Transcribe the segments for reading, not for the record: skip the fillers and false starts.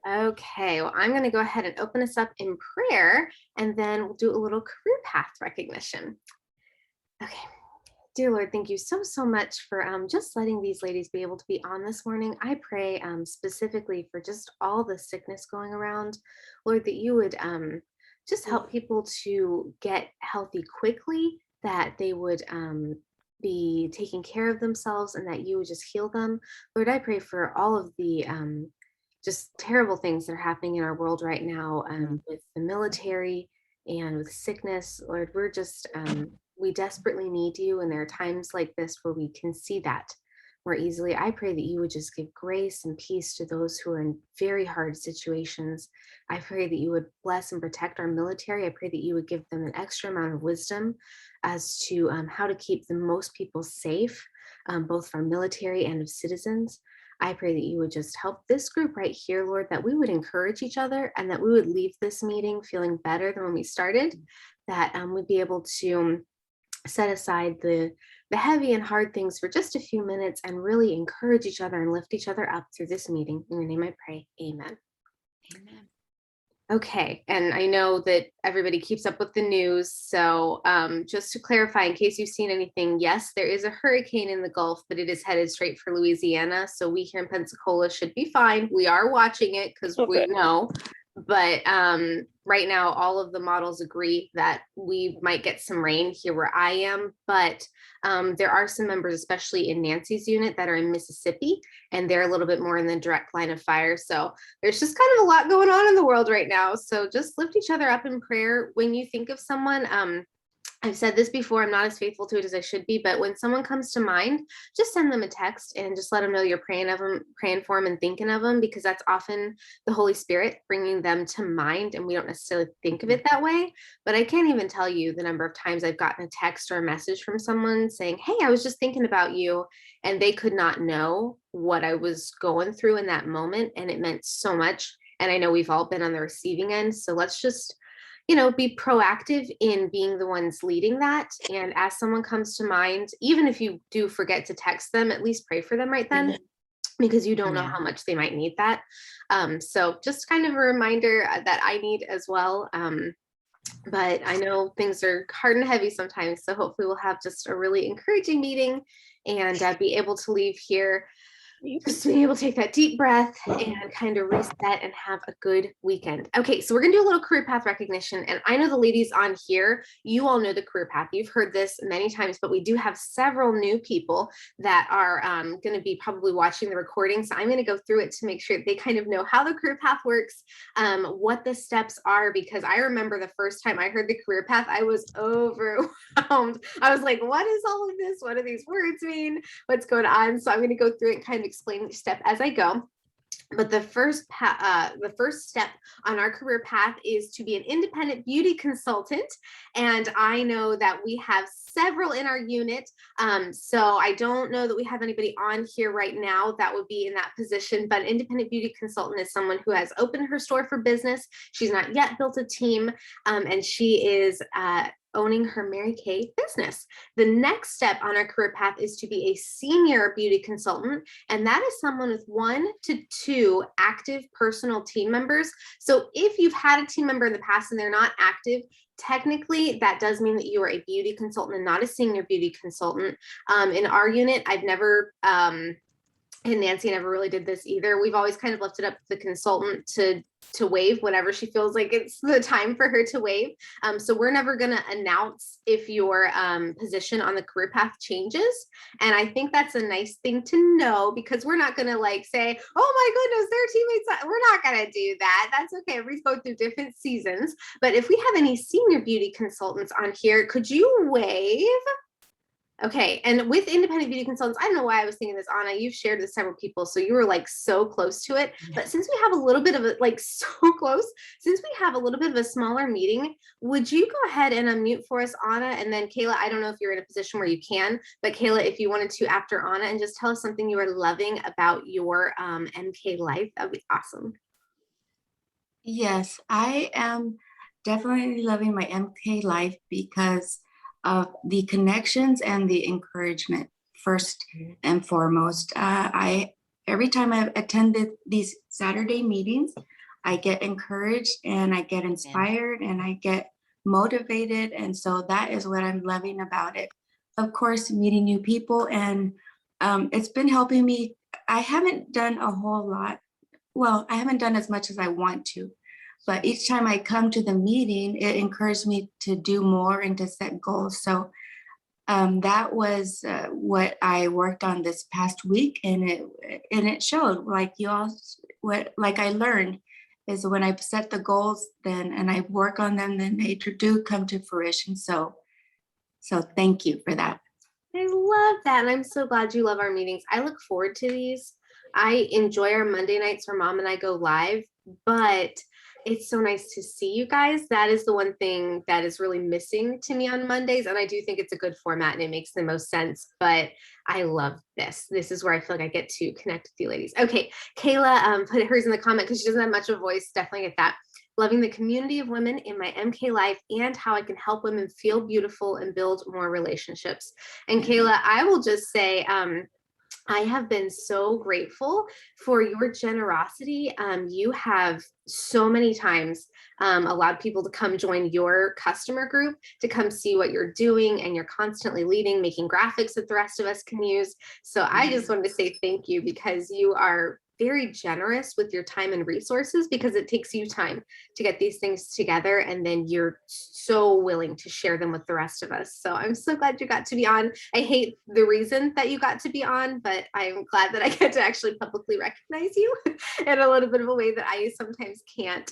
Okay, well, I'm going to go ahead and open us up in prayer, and then we'll do a little career path recognition. Okay. Dear Lord, thank you so much for just letting these ladies be able to be on this morning. I pray specifically for just all the sickness going around, Lord, that you would just help people to get healthy quickly, that they would be taking care of themselves, and that you would just heal them. Lord, I pray for all of the just terrible things that are happening in our world right now with the military and with sickness. Lord, we're just we desperately need you, and there are times like this where we can see that more easily. I pray that you would just give grace and peace to those who are in very hard situations. I pray that you would bless and protect our military. I pray that you would give them an extra amount of wisdom as to how to keep the most people safe, both from military and of citizens. I pray that you would just help this group right here, Lord, that we would encourage each other, and that we would leave this meeting feeling better than when we started, that we'd be able to set aside the heavy and hard things for just a few minutes and really encourage each other and lift each other up through this meeting. In your name I pray, amen. Amen. Okay, and I know that everybody keeps up with the news, so just to clarify, in case you've seen anything, yes, there is a hurricane in the Gulf, but it is headed straight for Louisiana, so we here in Pensacola should be fine. We are watching it because we know, but right now all of the models agree that we might get some rain here where I am, but there are some members, especially in Nancy's unit, that are in Mississippi, and they're a little bit more in the direct line of fire. So there's just kind of a lot going on in the world right now. So just lift each other up in prayer. When you think of someone, I've said this before, I'm not as faithful to it as I should be, but when someone comes to mind, just send them a text and just let them know you're praying for them and thinking of them, because that's often the Holy Spirit bringing them to mind, and we don't necessarily think of it that way. But I can't even tell you the number of times I've gotten a text or a message from someone saying, hey, I was just thinking about you, and they could not know what I was going through in that moment, and it meant so much. And I know we've all been on the receiving end, so let's just be proactive in being the ones leading that. And as someone comes to mind, even if you do forget to text them, at least pray for them right then, because you don't know how much they might need that. So just kind of a reminder that I need as well. But I know things are hard and heavy sometimes. So hopefully we'll have just a really encouraging meeting and be able to leave here just being able to take that deep breath and kind of reset and have a good weekend. Okay, so we're gonna do a little career path recognition. And I know the ladies on here, you all know the career path. You've heard this many times, but we do have several new people that are gonna be probably watching the recording. So I'm gonna go through it to make sure they kind of know how the career path works, what the steps are, because I remember the first time I heard the career path, I was overwhelmed. I was like, what is all of this? What do these words mean? What's going on? So I'm gonna go through it and kind of explain each step as I go. But the first step on our career path is to be an independent beauty consultant. And I know that we have several in our unit. So I don't know that we have anybody on here right now that would be in that position, but an independent beauty consultant is someone who has opened her store for business. She's not yet built a team, and she is owning her Mary Kay business. The next step on our career path is to be a senior beauty consultant, and that is someone with 1 to 2 active personal team members. So if you've had a team member in the past and they're not active, technically that does mean that you are a beauty consultant and not a senior beauty consultant. In our unit, I've never and Nancy never really did this either. We've always kind of left it up to the consultant to waive whenever she feels like it's the time for her to waive. So we're never going to announce if your position on the career path changes. And I think that's a nice thing to know, because we're not going to like say, oh my goodness, their teammates. We're not going to do that. That's okay. Everybody's going through different seasons. But if we have any senior beauty consultants on here, could you wave? Okay, and with independent beauty consultants, I don't know why I was thinking this, Anna, you've shared with several people, so you were like so close to it. But since we have a little bit of it, like so close, since we have a little bit of a smaller meeting, would you go ahead and unmute for us, Anna? And then Kayla, I don't know if you're in a position where you can, but Kayla, if you wanted to after Anna, and just tell us something you are loving about your MK life, that'd be awesome. Yes, I am definitely loving my MK life because of the connections and the encouragement first and foremost. I every time I've attended these Saturday meetings, I get encouraged and I get inspired and I get motivated. And so that is what I'm loving about it. Of course, meeting new people, and it's been helping me. I haven't done a whole lot. Well, I haven't done as much as I want to, but each time I come to the meeting, it encouraged me to do more and to set goals. So that was what I worked on this past week, and it showed. Like you all, what like I learned is when I set the goals, then and I work on them, then they do come to fruition. So thank you for that. I love that. And I'm so glad you love our meetings. I look forward to these. I enjoy our Monday nights where mom and I go live, but it's so nice to see you guys. That is the one thing that is really missing to me on Mondays. And I do think it's a good format and it makes the most sense, but I love this. This is where I feel like I get to connect with you ladies. Okay, Kayla put hers in the comment because she doesn't have much of a voice. Definitely get that. Loving the community of women in my MK life and how I can help women feel beautiful and build more relationships. And Kayla, I will just say, I have been so grateful for your generosity. You have so many times allowed people to come join your customer group to come see what you're doing, and you're constantly leading, making graphics that the rest of us can use. So I just wanted to say thank you because you are very generous with your time and resources, because it takes you time to get these things together, and then you're so willing to share them with the rest of us. So I'm so glad you got to be on. I hate the reason that you got to be on, but I'm glad that I get to actually publicly recognize you in a little bit of a way that I sometimes can't.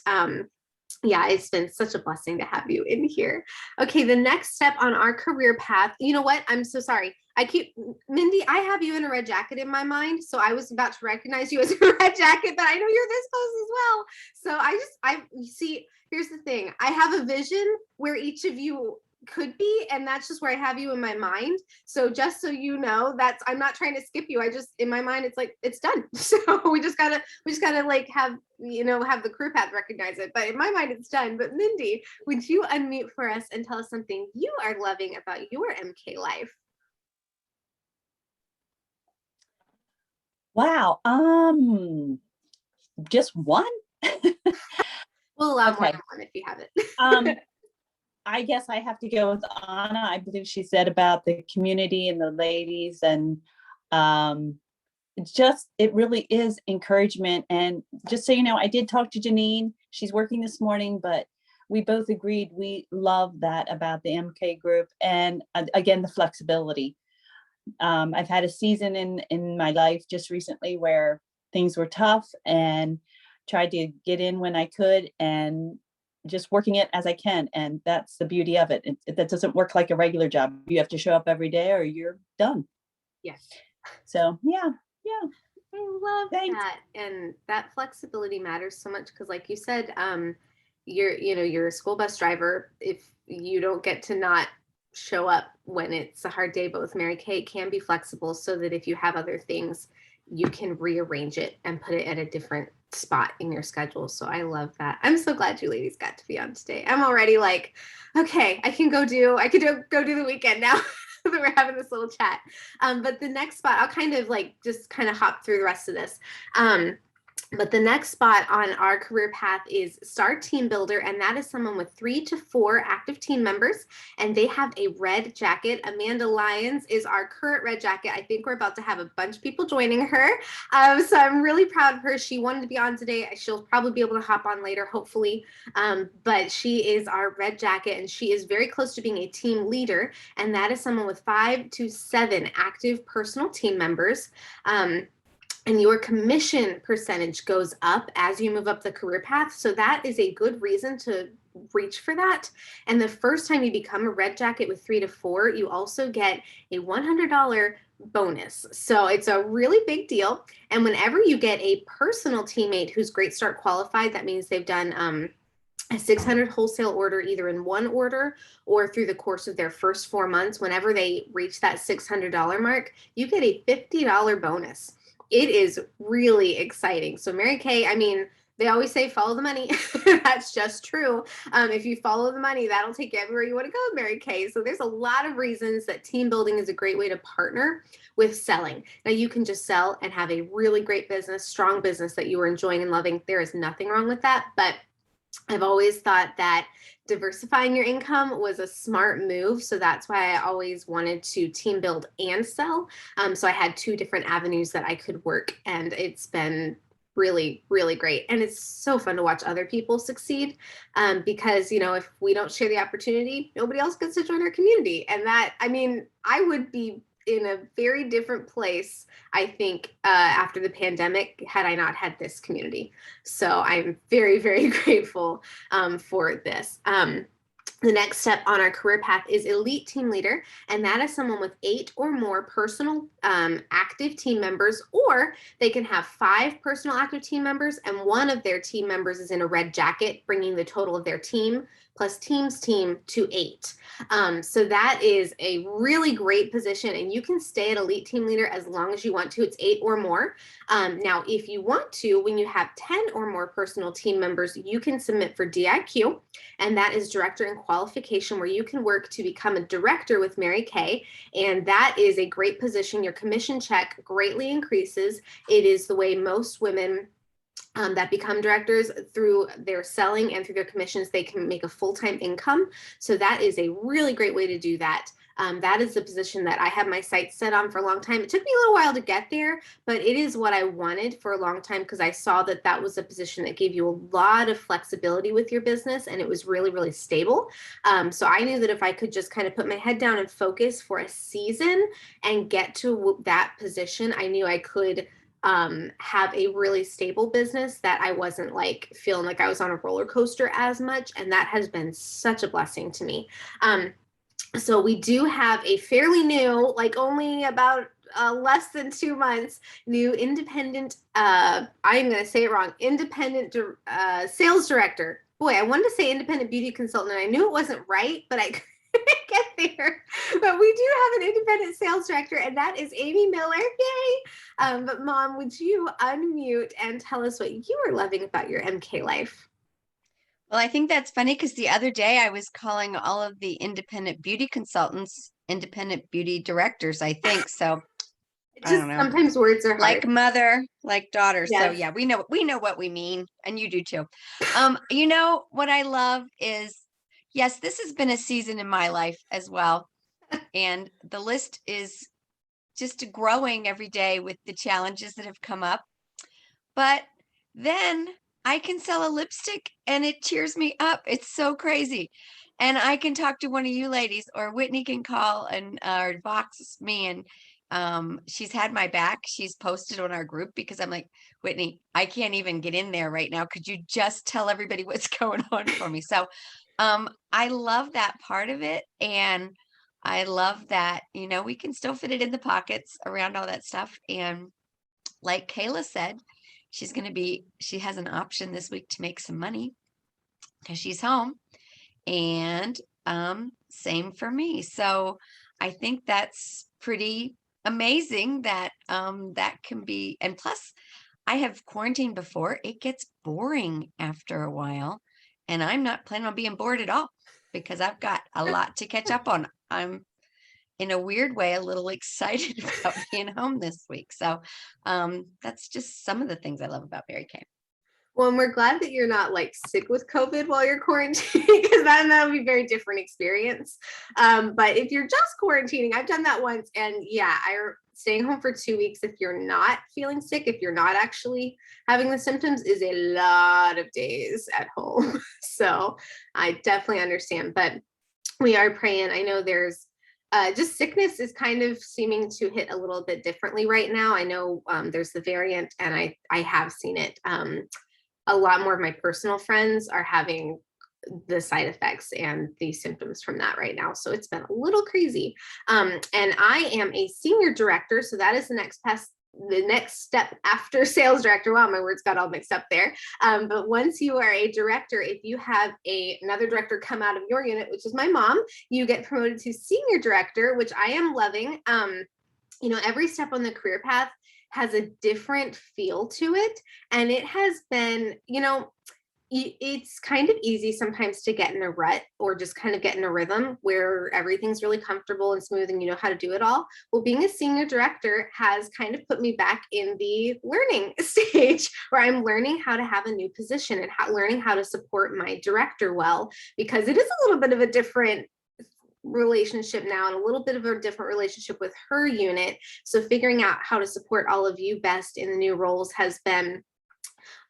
Yeah, it's been such a blessing to have you in here. Okay, the next step on our career path, you know what? I'm so sorry. Mindy, I have you in a red jacket in my mind. So I was about to recognize you as a red jacket, but I know you're this close as well. So you see, here's the thing. I have a vision where each of you could be, and that's just where I have you in my mind. So just so you know, I'm not trying to skip you. I just, in my mind, it's like it's done. So we just gotta like have the career path recognize it. But in my mind, it's done. But Mindy, would you unmute for us and tell us something you are loving about your MK life? Wow. Just one? We'll allow more Okay. than one if you have it. I guess I have to go with Anna. I believe she said about the community and the ladies, and it really is encouragement. And just so you know, I did talk to Janine. She's working this morning, but we both agreed we love that about the MK group. And again, the flexibility. I've had a season in my life just recently where things were tough, and tried to get in when I could, and just working it as I can. And that's the beauty of it. That doesn't work like a regular job. You have to show up every day or you're done. Yes. So yeah. I love that. And that flexibility matters so much because, like you said, you're a school bus driver. If you don't get to not show up when it's a hard day, but with Mary Kay, it can be flexible so that if you have other things, you can rearrange it and put it at a different spot in your schedule. So I love that. I'm so glad you ladies got to be on today. I'm already like, okay, I can go do the weekend now that we're having this little chat. But the next spot, I'll kind of hop through the rest of this. But the next spot on our career path is Star Team Builder, and that is someone with 3 to 4 active team members, and they have a red jacket. Amanda Lyons is our current red jacket. I think we're about to have a bunch of people joining her. So I'm really proud of her. She wanted to be on today. She'll probably be able to hop on later, hopefully. But she is our red jacket, and she is very close to being a team leader, and that is someone with 5 to 7 active personal team members. And your commission percentage goes up as you move up the career path. So that is a good reason to reach for that. And the first time you become a red jacket with 3 to 4, you also get a $100 bonus. So it's a really big deal. And whenever you get a personal teammate who's Great Start qualified, that means they've done a 600 wholesale order either in one order or through the course of their first 4 months. Whenever they reach that $600 mark, you get a $50 bonus. It is really exciting. So Mary Kay, I mean, They always say follow the money. That's just true. If you follow the money, that'll take you everywhere you want to go, Mary Kay. So there's a lot of reasons that team building is a great way to partner with selling. Now you can just sell and have a really great business, strong business that you are enjoying and loving. There is nothing wrong with that. But I've always thought that diversifying your income was a smart move. So that's why I always wanted to team build and sell. So I had two different avenues that I could work, and it's been really, really great. And it's so fun to watch other people succeed, because, if we don't share the opportunity, nobody else gets to join our community. And that, I mean, I would be in a very different place, I think, after the pandemic, had I not had this community. So I'm very, very grateful for this. The next step on our career path is elite team leader, and that is someone with 8 or more personal active team members, or they can have 5 personal active team members, and one of their team members is in a red jacket, bringing the total of their team plus team's team to 8. So that is a really great position, and you can stay at elite team leader as long as you want to. It's 8 or more. Now, if you want to, when you have 10 or more personal team members, you can submit for DIQ, and that is director in qualification, where you can work to become a director with Mary Kay. And that is a great position. Your commission check greatly increases. It is the way most women that become directors, through their selling and through their commissions, they can make a full-time income. So that is a really great way to do that. That is the position that I have my sights set on for a long time. It took me a little while to get there, but it is what I wanted for a long time, because I saw that that was a position that gave you a lot of flexibility with your business, and it was really, really stable. So I knew that if I could just kind of put my head down and focus for a season and get to that position, I knew I could have a really stable business, that I wasn't like feeling like I was on a roller coaster as much. And that has been such a blessing to me. So we do have a fairly new, like only about less than 2 months, new independent, I'm going to say it wrong, independent sales director. Boy, I wanted to say independent beauty consultant, and I knew it wasn't right, but I couldn't get there. But we do have an independent sales director, and that is Amy Miller. Yay! But Mom, would you unmute and tell us what you are loving about your MK life? Well, I think that's funny, because the other day I was calling all of the independent beauty consultants independent beauty directors, I think. So I don't know. Sometimes words are hard. Like mother, like daughter. So Yes. yeah, we know what we mean, and you do too. What I love is, yes, this has been a season in my life as well. And the list is just growing every day with the challenges that have come up. But then I can sell a lipstick and it cheers me up. It's so crazy. And I can talk to one of you ladies, or Whitney can call and or box me, and she's had my back. She's posted on our group, because I'm like, Whitney, I can't even get in there right now. Could you just tell everybody what's going on for me? So I love that part of it. And I love that, we can still fit it in the pockets around all that stuff. And like Kayla said, she has an option this week to make some money because she's home. And same for me. So I think that's pretty amazing that that can be. And plus, I have quarantined before. It gets boring after a while, and I'm not planning on being bored at all, because I've got a lot to catch up on. I'm, in a weird way, a little excited about being home this week. So that's just some of the things I love about Mary Kay. Well, and we're glad that you're not like sick with COVID while you're quarantining, because that'll be a very different experience. But if you're just quarantining, I've done that once, and yeah, staying home for 2 weeks if you're not feeling sick, if you're not actually having the symptoms, is a lot of days at home. So I definitely understand, but we are praying. I know there's just sickness is kind of seeming to hit a little bit differently right now. I know there's the variant, and I have seen it. A lot more of my personal friends are having the side effects and the symptoms from that right now. So it's been a little crazy. And I am a senior director. So that is the next step after sales director. Wow, my words got all mixed up there. But once you are a director, if you have another director come out of your unit, which is my mom, you get promoted to senior director, which I am loving. Every step on the career path has a different feel to it. And it has been, it's kind of easy sometimes to get in a rut or just kind of get in a rhythm where everything's really comfortable and smooth and you know how to do it all. Well, being a senior director has kind of put me back in the learning stage where I'm learning how to have a new position and learning how to support my director well, because it is a little bit of a different relationship now and a little bit of a different relationship with her unit. So figuring out how to support all of you best in the new roles has been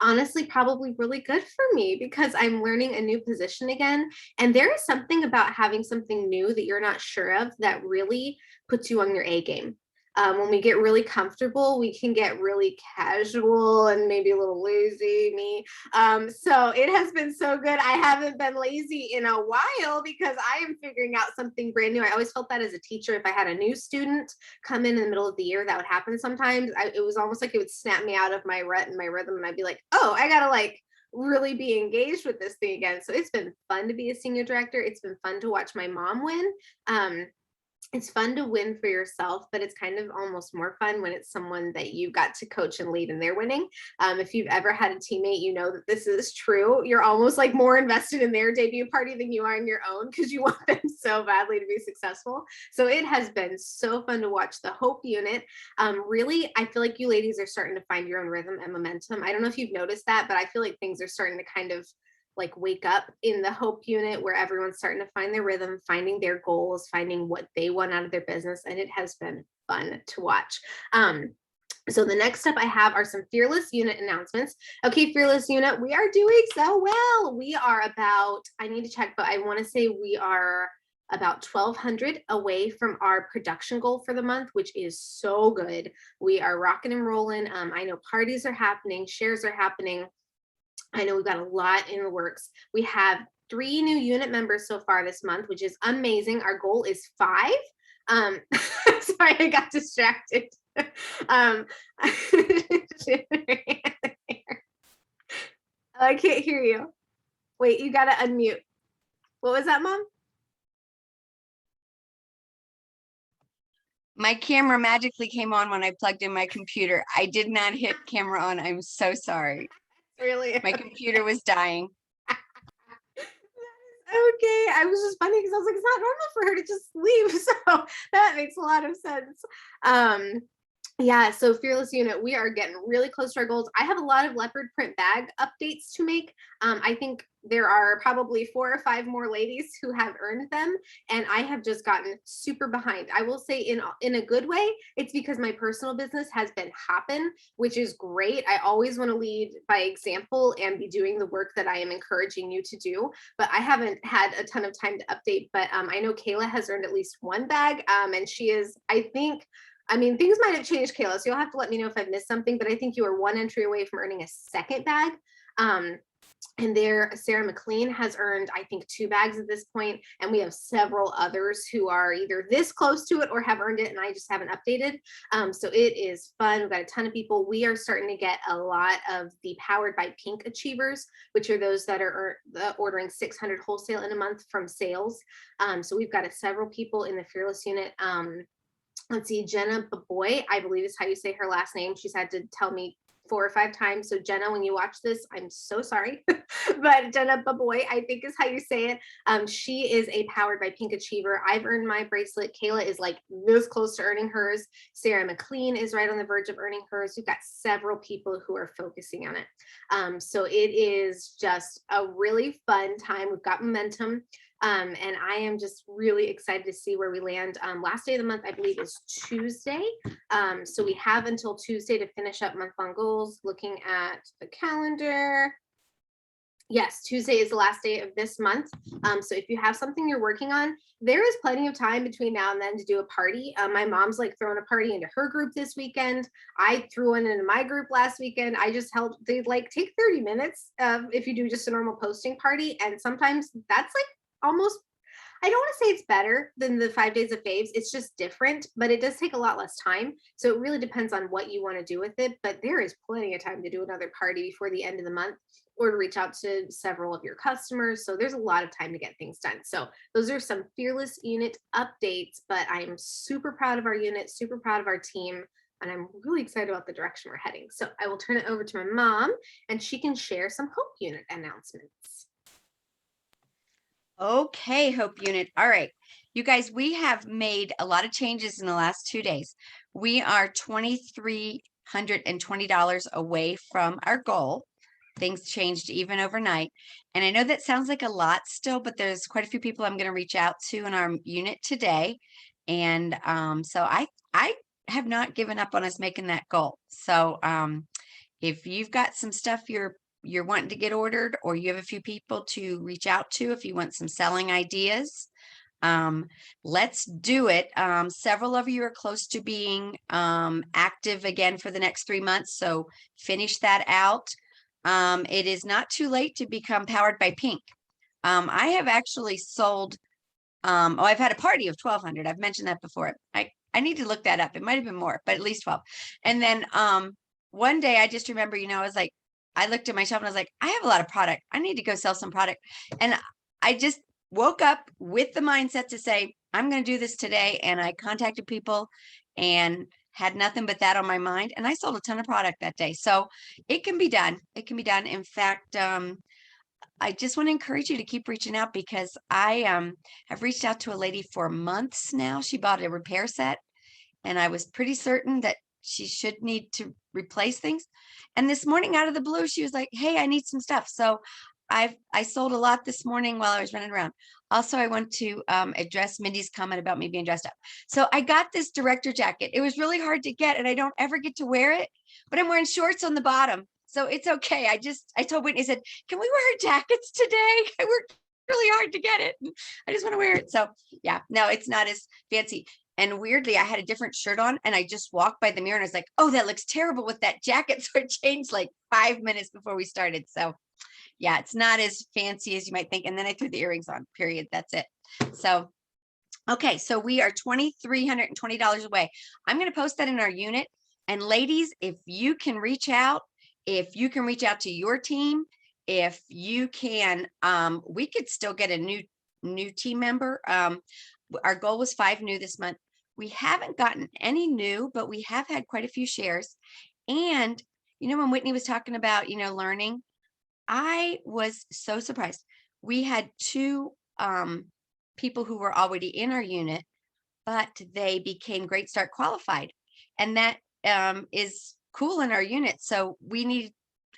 honestly probably really good for me because I'm learning a new position again. And there is something about having something new that you're not sure of that really puts you on your A game. When we get really comfortable, we can get really casual and maybe a little lazy, me. So it has been so good. I haven't been lazy in a while because I am figuring out something brand new. I always felt that as a teacher, if I had a new student come in the middle of the year, that would happen sometimes. It was almost like it would snap me out of my rut and my rhythm. And I'd be like, oh, I got to like really be engaged with this thing again. So it's been fun to be a senior director. It's been fun to watch my mom win. It's fun to win for yourself, but it's kind of almost more fun when it's someone that you got to coach and lead and they're winning. If you've ever had a teammate, you know that this is true. You're almost like more invested in their debut party than you are in your own because you want them so badly to be successful. So it has been so fun to watch the Hope unit. Really, I feel like you ladies are starting to find your own rhythm and momentum. I don't know if you've noticed that, but I feel like things are starting to kind of like wake up in the Hope unit where everyone's starting to find their rhythm, finding their goals, finding what they want out of their business. And it has been fun to watch. So the next step I have are some Fearless unit announcements. Okay, Fearless unit, we are doing so well. We are about, I need to check, but I want to say we are about 1,200 away from our production goal for the month, which is so good. We are rocking and rolling. I know parties are happening, shares are happening. I know we've got a lot in the works. We have 3 new unit members so far this month, which is amazing. Our goal is 5. Sorry, I got distracted. I can't hear you. Wait, you gotta unmute. What was that, Mom? My camera magically came on when I plugged in my computer. I did not hit camera on. I'm so sorry. Really? My computer was dying. Okay, I was just funny because I was like, it's not normal for her to just leave. So that makes a lot of sense. Yeah, so Fearless unit, we are getting really close to our goals. I have a lot of leopard print bag updates to make. I think there are probably 4 or 5 more ladies who have earned them, and I have just gotten super behind. I will say in a good way, it's because my personal business has been hopping, which is great. I always want to lead by example and be doing the work that I am encouraging you to do, but I haven't had a ton of time to update. But I know Kayla has earned at least 1 bag, and she is, I mean, things might have changed, Kayla, so you'll have to let me know if I've missed something, but I think you are 1 entry away from earning a 2nd bag. And there, Sarah McLean has earned, I think, 2 bags at this point, and we have several others who are either this close to it or have earned it, and I just haven't updated. So it is fun. We've got a ton of people. We are starting to get a lot of the Powered by Pink achievers, which are those that are ordering 600 wholesale in a month from sales. So we've got several people in the Fearless unit. Let's see, Jenna Baboy, I believe is how you say her last name. She's had to tell me 4 or 5 times. So Jenna, when you watch this, I'm so sorry. But Jenna Baboy, I think is how you say it. She is a Powered by Pink achiever. I've earned my bracelet. Kayla is like this close to earning hers. Sarah McLean is right on the verge of earning hers. We've got several people who are focusing on it. So it is just a really fun time. We've got momentum. And I am just really excited to see where we land. Last day of the month, I believe, is Tuesday. So we have until Tuesday to finish up month-long goals. Looking at the calendar. Yes, Tuesday is the last day of this month. So if you have something you're working on, there is plenty of time between now and then to do a party. My mom's like throwing a party into her group this weekend. I threw one into my group last weekend. I just helped. They like take 30 minutes if you do just a normal posting party. And sometimes that's like almost, I don't want to say it's better than the 5 days of faves. It's just different, but it does take a lot less time. So it really depends on what you want to do with it. But there is plenty of time to do another party before the end of the month or to reach out to several of your customers. So there's a lot of time to get things done. So those are some Fearless unit updates, but I'm super proud of our unit, super proud of our team. and I'm really excited about the direction we're heading. So I will turn it over to my mom, and she can share some Hope Unit announcements. Okay, Hope Unit. All right. You guys, we have made a lot of changes in the last 2 days. We are $2,320 away from our goal. Things changed even overnight. And I know that sounds like a lot still, but there's quite a few people I'm going to reach out to in our unit today. And so I have not given up on us making that goal. So if you've got some stuff you're wanting to get ordered, or you have a few people to reach out to if you want some selling ideas, let's do it. Several of you are close to being active again for the next 3 months, so finish that out. It is not too late to become Powered by Pink. I have actually sold, I've had a party of 1,200. I've mentioned that before. I need to look that up. It might have been more, but at least 12. And then one day I just remember, I was like, I looked at my shelf and I was like, I have a lot of product. I need to go sell some product. And I just woke up with the mindset to say, I'm going to do this today. And I contacted people and had nothing but that on my mind. And I sold a ton of product that day. So it can be done. It can be done. In fact, I just want to encourage you to keep reaching out, because I have reached out to a lady for months now. She bought a repair set, and I was pretty certain that she should need to replace things. And this morning, out of the blue, she was like, hey, I need some stuff. So I sold a lot this morning while I was running around. Also, I want to address Mindy's comment about me being dressed up. So I got this director jacket. It was really hard to get, and I don't ever get to wear it, but I'm wearing shorts on the bottom. So it's okay. I told Whitney, I said, can we wear jackets today? I worked really hard to get it. I just want to wear it. So yeah, no, it's not as fancy. And weirdly, I had a different shirt on, and I just walked by the mirror and I was like, oh, that looks terrible with that jacket. So it changed like 5 minutes before we started. So yeah, it's not as fancy as you might think. And then I threw the earrings on, period. That's it. So, okay. So we are $2,320 away. I'm going to post that in our unit. And ladies, if you can reach out to your team, if you can, we could still get a new team member. Our goal was 5 new this month. We haven't gotten any new, but we have had quite a few shares. And, when Whitney was talking about, learning, I was so surprised. We had 2 people who were already in our unit, but they became Great Start qualified. And that is cool in our unit. So we need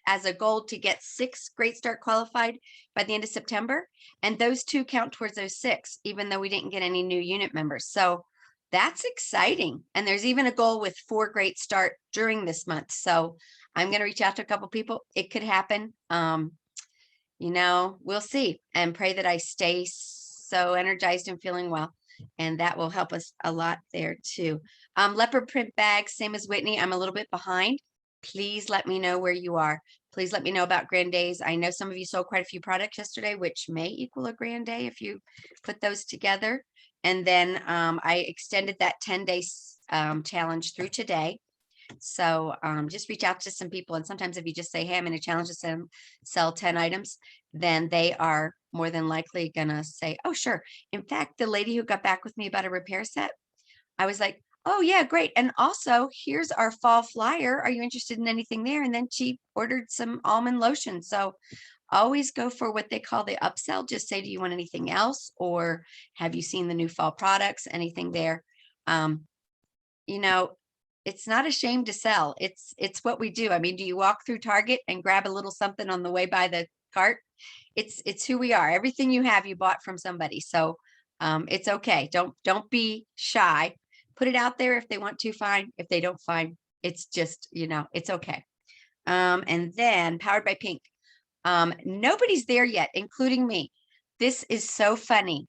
as a goal to get 6 Great Start qualified by the end of September. And those 2 count towards those 6, even though we didn't get any new unit members. So that's exciting. And there's even a goal with 4 Great Start during this month. So I'm going to reach out to a couple people. It could happen. We'll see, and pray that I stay so energized and feeling well. And that will help us a lot there too. Leopard print bags, same as Whitney. I'm a little bit behind. Please let me know where you are. Please let me know about Grand Days. I know some of you sold quite a few products yesterday, which may equal a Grand Day if you put those together. And then I extended that 10-day challenge through today. So just reach out to some people. And sometimes if you just say, hey, I'm in a challenge to sell 10 items, then they are more than likely going to say, oh, sure. In fact, the lady who got back with me about a repair set, I was like, oh, yeah, great. And also, here's our fall flyer. Are you interested in anything there? And then she ordered some almond lotion. So always go for what they call the upsell. Just say, do you want anything else? Or have you seen the new fall products? Anything there? It's not a shame to sell. It's what we do. I mean, do you walk through Target and grab a little something on the way by the cart? It's who we are. Everything you have, you bought from somebody. So it's okay. Don't be shy. Put it out there. If they want to, fine. If they don't, fine. It's just, it's okay. And then Powered by Pink. Nobody's there yet, including me. This is so funny.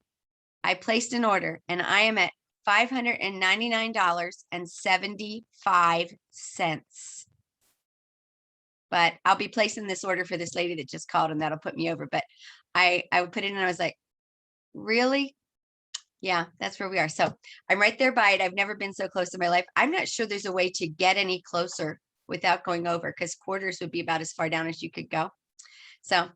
I placed an order and I am at $599.75. But I'll be placing this order for this lady that just called, and that'll put me over. But I would put it in and I was like, really? Yeah, that's where we are. So I'm right there by it. I've never been so close in my life. I'm not sure there's a way to get any closer without going over, because quarters would be about as far down as you could go. So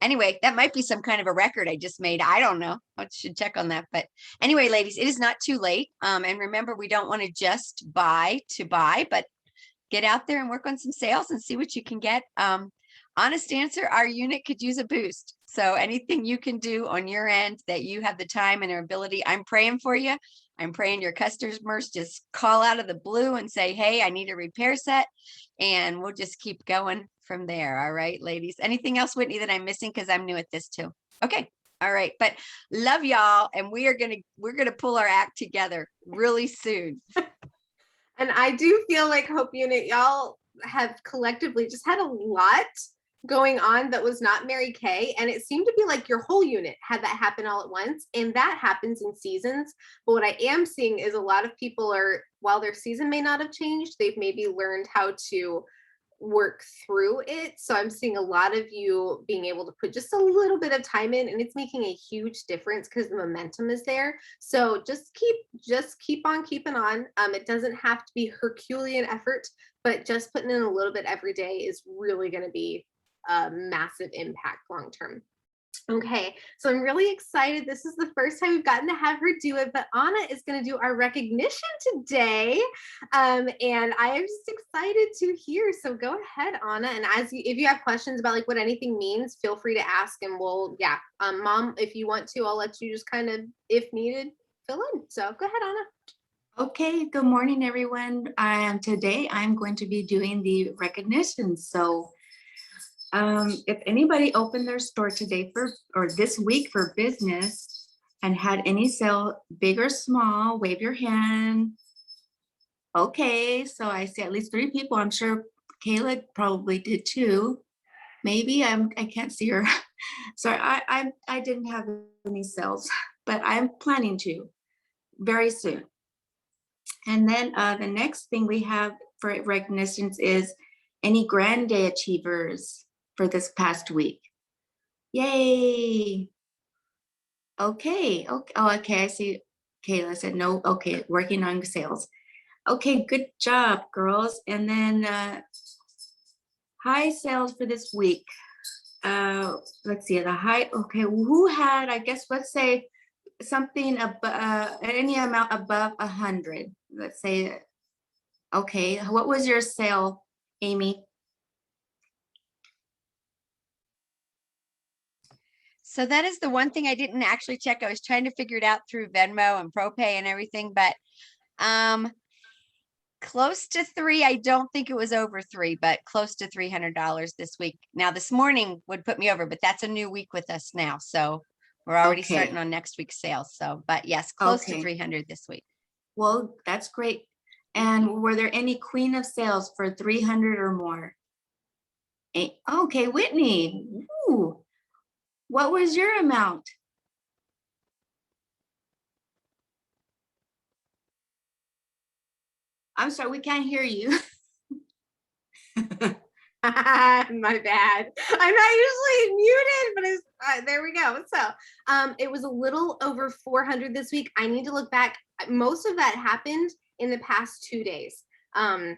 Anyway, that might be some kind of a record I just made. I don't know. I should check on that. But anyway, ladies, it is not too late. And remember, we don't want to just buy to buy, but get out there and work on some sales and see what you can get. Honest answer, our unit could use a boost. So anything you can do on your end that you have the time and ability, I'm praying for you. I'm praying your customers just call out of the blue and say, hey, I need a repair set. And we'll just keep going from there. All right, ladies. Anything else, Whitney, that I'm missing? Because I'm new at this too. Okay. All right. But love y'all. And we're gonna pull our act together really soon. And I do feel like Hope Unit, y'all have collectively just had a lot going on that was not Mary Kay. And it seemed to be like your whole unit had that happen all at once. And that happens in seasons. But what I am seeing is a lot of people are, while their season may not have changed, they've maybe learned how to work through it. So I'm seeing a lot of you being able to put just a little bit of time in, and it's making a huge difference because the momentum is there. So just keep on keeping on. It doesn't have to be Herculean effort, but just putting in a little bit every day is really going to be a massive impact long term. Okay, so I'm really excited. This is the first time we've gotten to have her do it, but Anna is going to do our recognition today. And I am just excited to hear. So go ahead, Anna. And if you have questions about like what anything means, feel free to ask and we'll, Mom, if you want to, I'll let you just kind of, if needed, fill in. So go ahead, Anna. Okay, good morning, everyone. Today I'm going to be doing the recognition. So if anybody opened their store today or this week for business and had any sale, big or small, wave your hand. Okay, so I see at least 3 people. I'm sure Kayla probably did too. Maybe I can't see her. Sorry, I didn't have any sales, but I'm planning to very soon. And then the next thing we have for recognitions is any Grand Day achievers for this past week. Yay. Okay. Oh, okay. I see Kayla said no. Okay. Working on sales. Okay. Good job, girls. And then high sales for this week. Let's see the high. Okay. Who had, I guess, let's say something any amount above 100. Let's say, okay. What was your sale, Amy? So that is the one thing I didn't actually check. I was trying to figure it out through Venmo and ProPay and everything, but close to 3. I don't think it was over 3, but close to $300 this week. Now this morning would put me over, but that's a new week with us now. So we're already starting on next week's sales. So, but yes, close to 300 this week. Well, that's great. And were there any queen of sales for 300 or more? Okay, Whitney. Ooh. What was your amount? I'm sorry, we can't hear you. My bad. I'm not usually muted, but it's there we go. So it was a little over 400 this week. I need to look back. Most of that happened in the past 2 days. I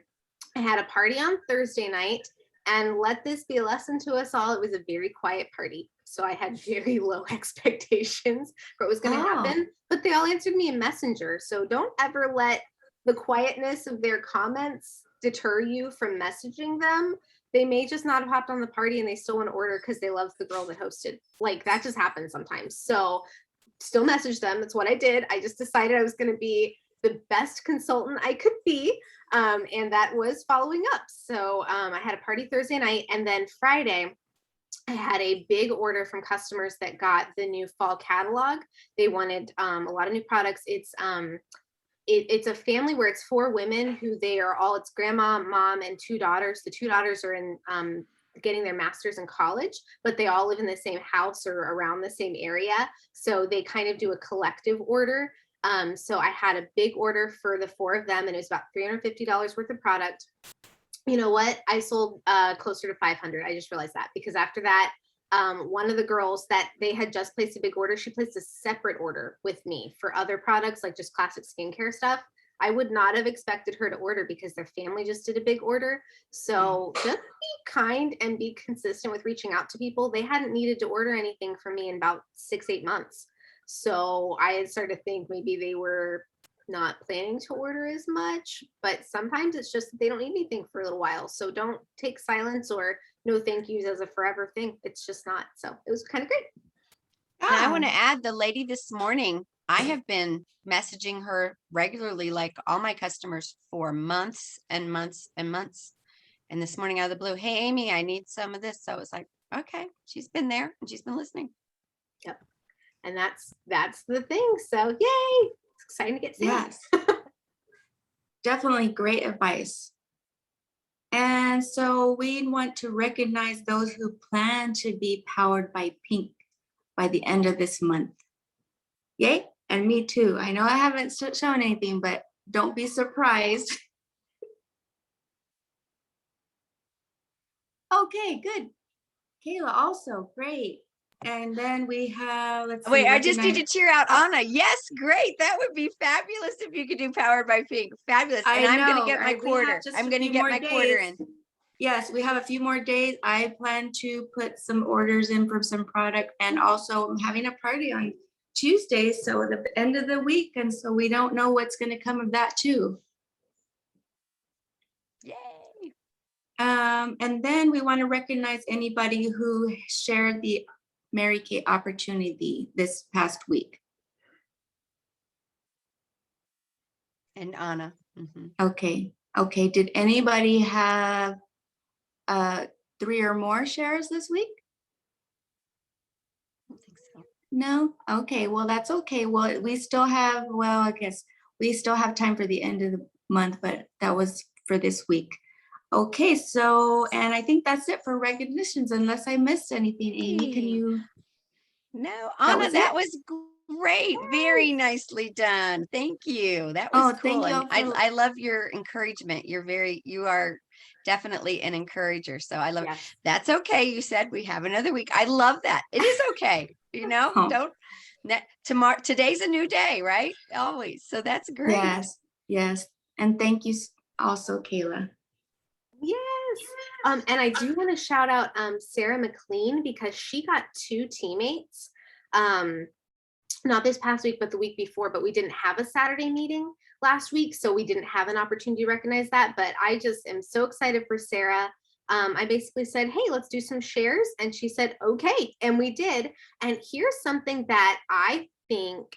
had a party on Thursday night, and let this be a lesson to us all. It was a very quiet party. So I had very low expectations for what was going to happen, but they all answered me in Messenger. So don't ever let the quietness of their comments deter you from messaging them. They may just not have hopped on the party and they still want to order because they love the girl that hosted. Like that just happens sometimes. So still message them. That's what I did. I just decided I was going to be the best consultant I could be. And that was following up. So I had a party Thursday night, and then Friday, I had a big order from customers that got the new fall catalog. They wanted a lot of new products. It's a family where it's 4 women who it's grandma, mom, and 2 daughters. The 2 daughters are in getting their masters in college, but they all live in the same house or around the same area. So they kind of do a collective order. So I had a big order for the 4 of them, and it was about $350 worth of product. You know what? I sold closer to 500. I just realized that because after that, one of the girls that they had just placed a big order, she placed a separate order with me for other products, like just classic skincare stuff. I would not have expected her to order because their family just did a big order. So just be kind and be consistent with reaching out to people. They hadn't needed to order anything from me in about 6-8 months. So I had started to think maybe they were not planning to order as much, but sometimes it's just that they don't need anything for a little while. So don't take silence or no thank yous as a forever thing. It's just not. So it was kind of great. And I want to Yeah. add the lady this morning, I have been messaging her regularly, like all my customers for months and months and months. And this morning out of the blue, hey, Amy, I need some of this. So I was like, okay, she's been there and she's been listening. Yep. And that's the thing. So yay. It's exciting to get seen. Yes. Definitely great advice. And so we want to recognize those who plan to be powered by pink by the end of this month. Yay. And me too. I know I haven't shown anything, but don't be surprised. Okay, good. Kayla also, great. And then we have, let's see. Wait, I just need to recognize- cheer out Anna. Yes, great. That would be fabulous if you could do Powered by Pink. Fabulous. And I'm going to get my we have quarter. just I'm a going to few get more my quarter days. in. Yes, we have a few more days. I plan to put some orders in for some product, and also I'm having a party on Tuesday, so the end of the week, and so we don't know what's going to come of that too. Yay. And then we want to recognize anybody who shared the Mary Kay opportunity this past week. And Anna. Mhm. Okay, okay. Did anybody have 3 or more shares this week? I don't think so. No? Okay, well, that's okay. Well, we still have, well, I guess we still have time for the end of the month, but that was for this week. Okay, so, and I think that's it for recognitions, unless I missed anything. Amy, can Hey. you? No, Anna, was that it? was great. Very nicely done. Thank you. That was Oh, cool. thank you And all for, I love your encouragement. You are definitely an encourager. So I love Yes. that's okay. You said we have another week. I love that. It is okay. Oh. Don't tomorrow, today's a new day, right? Always. So that's great. yes, yes. And thank you also, Kayla. Yes. And I do want to shout out Sarah McLean because she got 2 teammates. Not this past week, but the week before, but we didn't have a Saturday meeting last week. So we didn't have an opportunity to recognize that. But I just am so excited for Sarah. I basically said, hey, let's do some shares. And she said, okay. And we did. And here's something that I think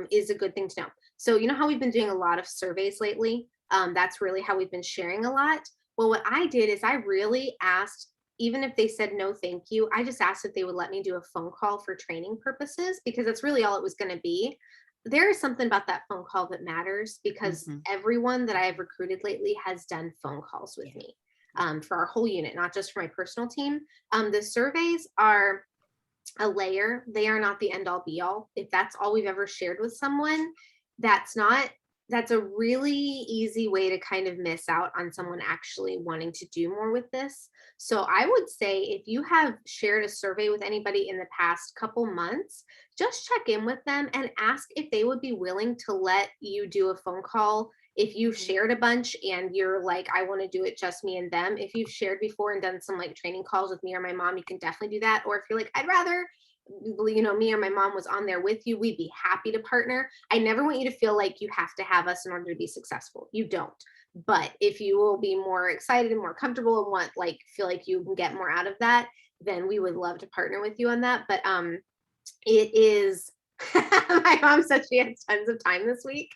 is a good thing to know. So, you know how we've been doing a lot of surveys lately? That's really how we've been sharing a lot. Well, what I did is I really asked, even if they said no, thank you, I just asked if they would let me do a phone call for training purposes because that's really all it was going to be. There is something about that phone call that matters because everyone that I have recruited lately has done phone calls with me for our whole unit, not just for my personal team. The surveys are a layer. They are not the end all be all. If that's all we've ever shared with someone, that's a really easy way to kind of miss out on someone actually wanting to do more with this. So I would say if you have shared a survey with anybody in the past couple months, just check in with them and ask if they would be willing to let you do a phone call. If you've shared a bunch and you're like, I want to do it just me and them. If you've shared before and done some like training calls with me or my mom, you can definitely do that. Or if you're like, I'd rather me or my mom was on there with you, we'd be happy to partner. I never want you to feel like you have to have us in order to be successful. You don't. But if you will be more excited and more comfortable and feel like you can get more out of that, then we would love to partner with you on that. But it is my mom said she had tons of time this week.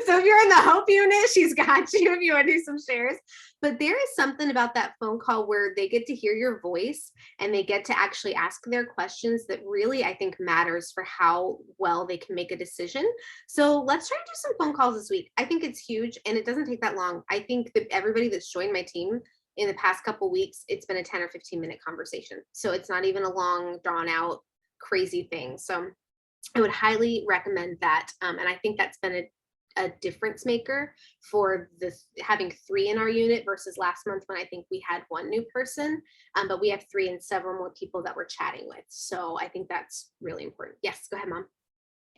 So if you're in the Hope unit, she's got you if you want to do some shares. But there is something about that phone call where they get to hear your voice and they get to actually ask their questions that really, I think, matters for how well they can make a decision. So let's try to do some phone calls this week. I think it's huge and it doesn't take that long. I think that everybody that's joined my team in the past couple weeks, it's been a 10 or 15-minute conversation. So it's not even a long, drawn out, crazy thing. So I would highly recommend that. And I think that's been a difference maker for this having 3 in our unit versus last month when I think we had 1 new person, but we have 3 and several more people that we're chatting with. So I think that's really important. Yes, go ahead, Mom.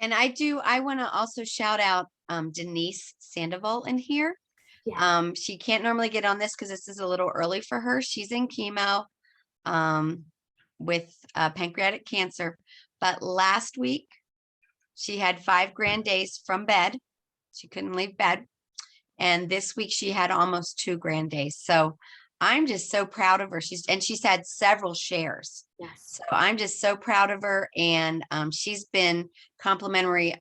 And I want to also shout out Denise Sandoval in here. Yeah. She can't normally get on this because this is a little early for her. She's in chemo um, with pancreatic cancer. But last week, she had 5 grand days from bed. She couldn't leave bed. And this week she had almost 2 grand days. So I'm just so proud of her. She's had several shares. Yes. So I'm just so proud of her. And she's been complimentary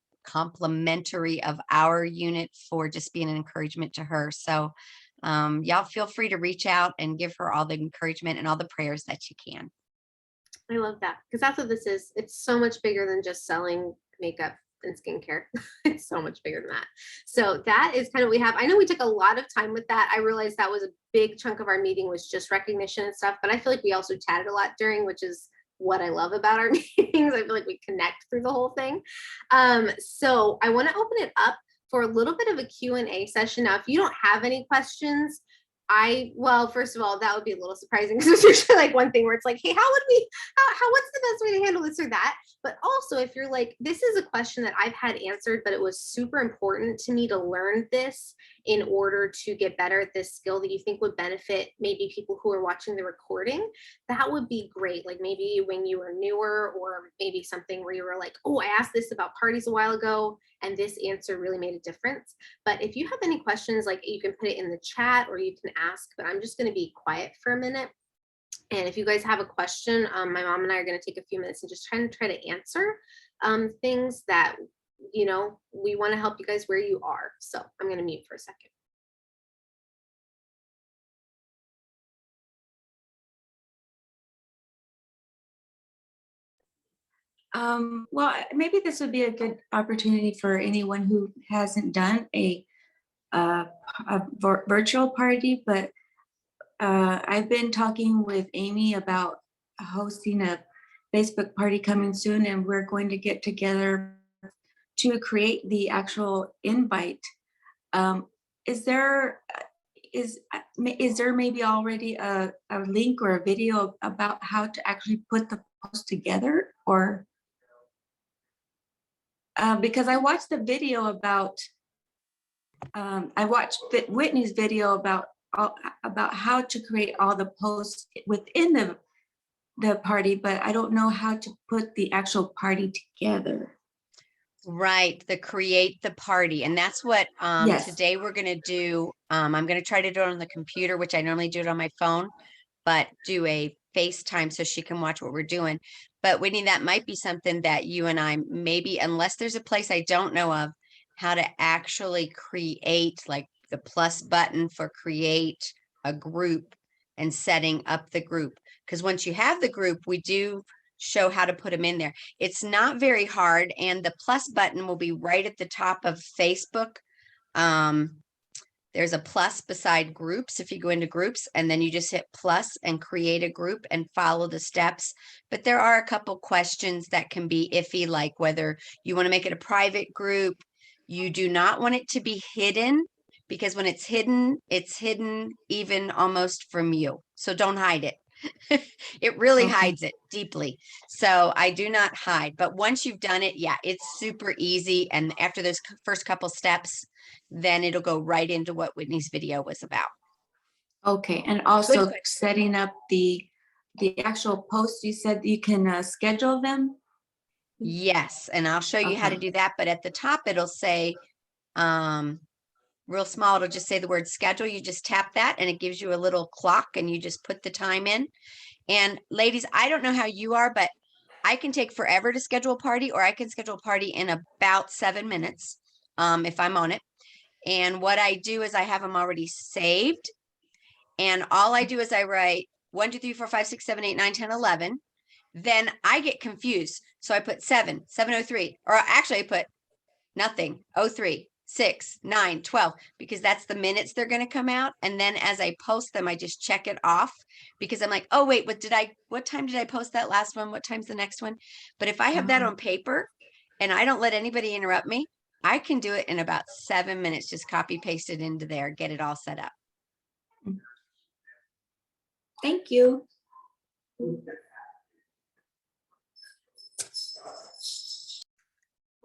of our unit for just being an encouragement to her. So y'all feel free to reach out and give her all the encouragement and all the prayers that you can. I love that because that's what this is. It's so much bigger than just selling makeup and skincare. It's so much bigger than that. So that is kind of what we have. I know we took a lot of time with that. I realized that was a big chunk of our meeting was just recognition and stuff, but I feel like we also chatted a lot during, which is what I love about our meetings. I feel like we connect through the whole thing. So I want to open it up for a little bit of a Q&A session. Now, if you don't have any questions, well, first of all, that would be a little surprising because it's usually like one thing where it's like, hey, what's the best way to handle this or that? But also if you're like, this is a question that I've had answered, but it was super important to me to learn this in order to get better at this skill that you think would benefit maybe people who are watching the recording, that would be great. Like maybe when you were newer, or maybe something where you were like, oh, I asked this about parties a while ago and this answer really made a difference. But if you have any questions, like you can put it in the chat or you can ask, but I'm just going to be quiet for a minute. And if you guys have a question, my mom and I are going to take a few minutes and just try to answer things that, you know, we want to help you guys where you are. So I'm going to mute for a second. Well, maybe this would be a good opportunity for anyone who hasn't done a virtual party, but I've been talking with Amy about hosting a Facebook party coming soon, and we're going to get together to create the actual invite. Is there maybe already a link or a video about how to actually put the post together, or because I watched the video about I watched Whitney's video about how to create all the posts within the party, but I don't know how to put the actual party together. Right, the create the party. And that's what Yes. today we're going to do. I'm going to try to do it on the computer, which I normally do it on my phone, but do a FaceTime so she can watch what we're doing. But Whitney, that might be something that you and I maybe, unless there's a place I don't know of, how to actually create like the plus button for create a group and setting up the group. Because once you have the group, we do show how to put them in there. It's not very hard, and the plus button will be right at the top of Facebook. There's a plus beside groups if you go into groups, and then you just hit plus and create a group and follow the steps. But there are a couple questions that can be iffy, like whether you want to make it a private group. You do not want it to be hidden, because when it's hidden even almost from you. So don't hide it. It really Okay. hides it deeply. So I do not hide. But once you've done it, yeah, it's super easy. And after those first couple steps, then it'll go right into what Whitney's video was about. Okay, and also question. setting up the actual posts. You said you can schedule them. Yes, and I'll show you how to Okay. do that. But at the top, it'll say, real small, it'll just say the word schedule. You just tap that and it gives you a little clock and you just put the time in. And ladies, I don't know how you are, but I can take forever to schedule a party, or I can schedule a party in about 7 minutes if I'm on it. And what I do is I have them already saved. And all I do is I write 1, 2, 3, 4, 5, 6, 7, 8, 9, 10, 11. Then I get confused. So I put 7, 7:03, or actually I put nothing, 03, 6, 9, 12, because that's the minutes they're going to come out. And then as I post them, I just check it off, because I'm like, oh, wait, what time did I post that last one? What time's the next one? But if I have that on paper and I don't let anybody interrupt me, I can do it in about 7 minutes, just copy paste it into there, get it all set up. Thank you.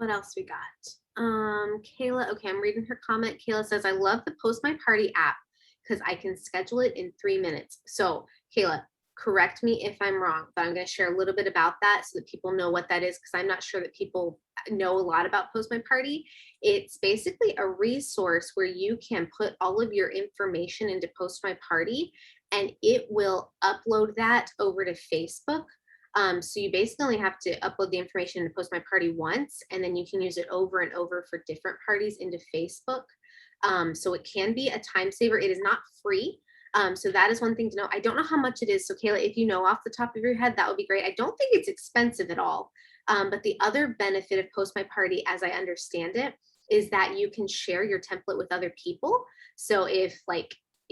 What else we got? Kayla, okay, I'm reading her comment. Kayla says, I love the Post My Party app because I can schedule it in 3 minutes. So Kayla, correct me if I'm wrong, but I'm going to share a little bit about that so that people know what that is, because I'm not sure that people know a lot about Post My Party. It's basically a resource where you can put all of your information into Post My Party, and it will upload that over to Facebook. So you basically only have to upload the information to Post My Party once, and then you can use it over and over for different parties into Facebook. So it can be a time saver. It is not free. So that is one thing to know. I don't know how much it is. So Kayla, if you know off the top of your head, that would be great. I don't think it's expensive at all. But the other benefit of Post My Party, as I understand it, is that you can share your template with other people. So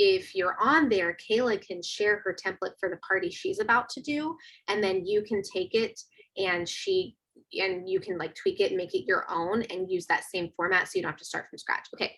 if you're on there, Kayla can share her template for the party she's about to do, and then you can take it and you can like tweak it and make it your own and use that same format so you don't have to start from scratch. Okay.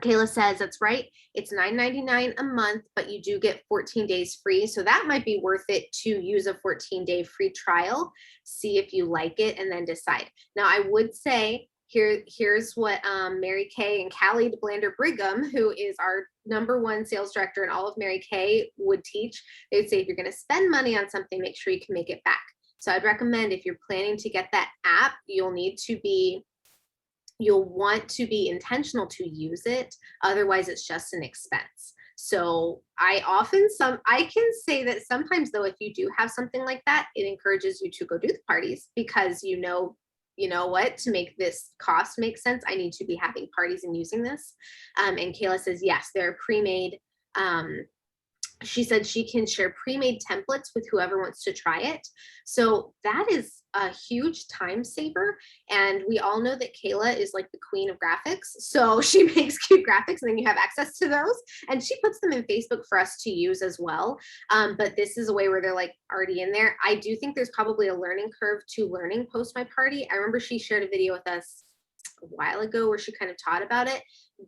Kayla says that's right. It's $9.99 a month, but you do get 14 days free. So that might be worth it to use a 14-day free trial, see if you like it, and then decide. Now, I would say here's what Mary Kay and Callie DeBlander Brigham, who is our #1 sales director in all of Mary Kay, would teach. They would say, if you're going to spend money on something, make sure you can make it back. So I'd recommend, if you're planning to get that app, you'll want to be intentional to use it. Otherwise, it's just an expense. So I can say that sometimes, though, if you do have something like that, it encourages you to go do the parties, because you know what, to make this cost make sense, I need to be having parties and using this. And Kayla says, yes, they're pre-made. She said she can share pre-made templates with whoever wants to try it. So that is a huge time saver. And we all know that Kayla is like the queen of graphics. So she makes cute graphics, and then you have access to those. And she puts them in Facebook for us to use as well. But this is a way where they're like already in there. I do think there's probably a learning curve to learning Post My Party. I remember she shared a video with us a while ago where she kind of taught about it.